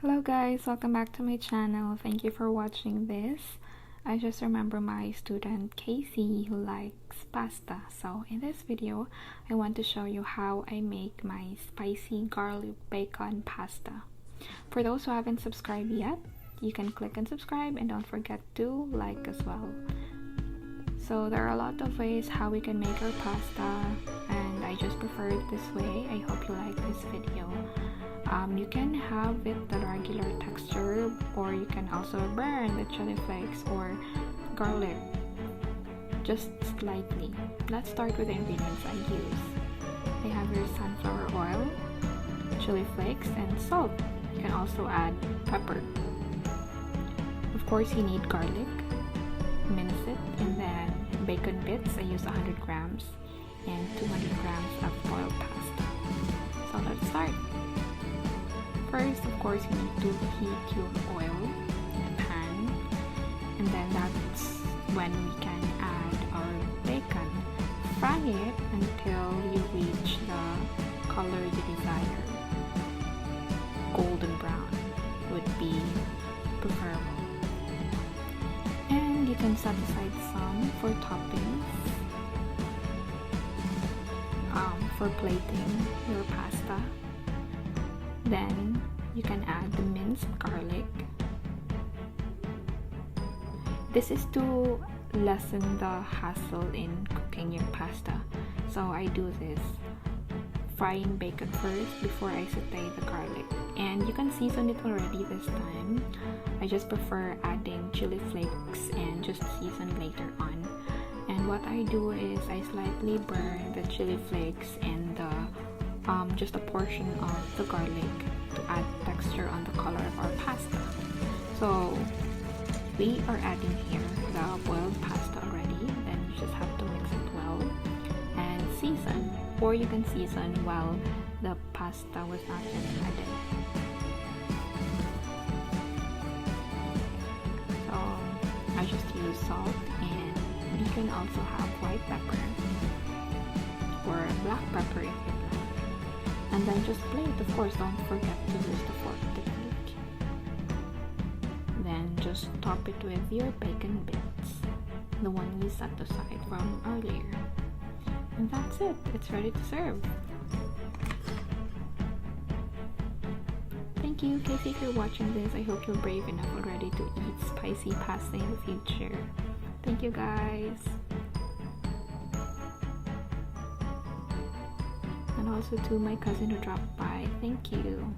Hello guys, welcome back to my channel. Thank you for watching this. I just remember my student Casey who likes pasta. So in this video, I want to show you how I make my spicy garlic bacon pasta. For those who haven't subscribed yet, you can click and subscribe and don't forget to like as well. So there are a lot of ways how we can make our pasta and I just prefer it this way. I hope you like this video. You can have it the regular texture, or you can also burn the chili flakes or garlic just slightly. Let's start with the ingredients I use. I have your sunflower oil, chili flakes, and salt. You can also add pepper. Of course, you need garlic, mince it, and then bacon bits. I use 100 grams and 200 grams of boiled pasta. So let's start. First, of course, you need to heat your oil in a pan, and then that's when we can add our bacon. Fry it until you reach the color you desire. Golden brown would be preferable. And you can set aside some for toppings, for plating your pasta. Then you can add the minced garlic. This is to lessen the hassle in cooking your pasta. So I do this frying bacon first before I saute the garlic. And you can season it already this time. I just prefer adding chili flakes and just season later on. And what I do is I slightly burn the chili flakes and the just a portion of the garlic to add texture on the color of our pasta. So we are adding here the boiled pasta already, then you just have to mix it well and season, or you can season while the pasta was not yet added. So I just use salt, and you can also have white pepper or black pepper if you like. And then just plate. Of course, don't forget to use the fork technique. Then just top it with your bacon bits, the one we set aside from earlier. And that's it. It's ready to serve. Thank you, Casey, if you're watching this. I hope you're brave enough already to eat spicy pasta in the future. Thank you, guys. And also to my cousin who dropped by. Thank you.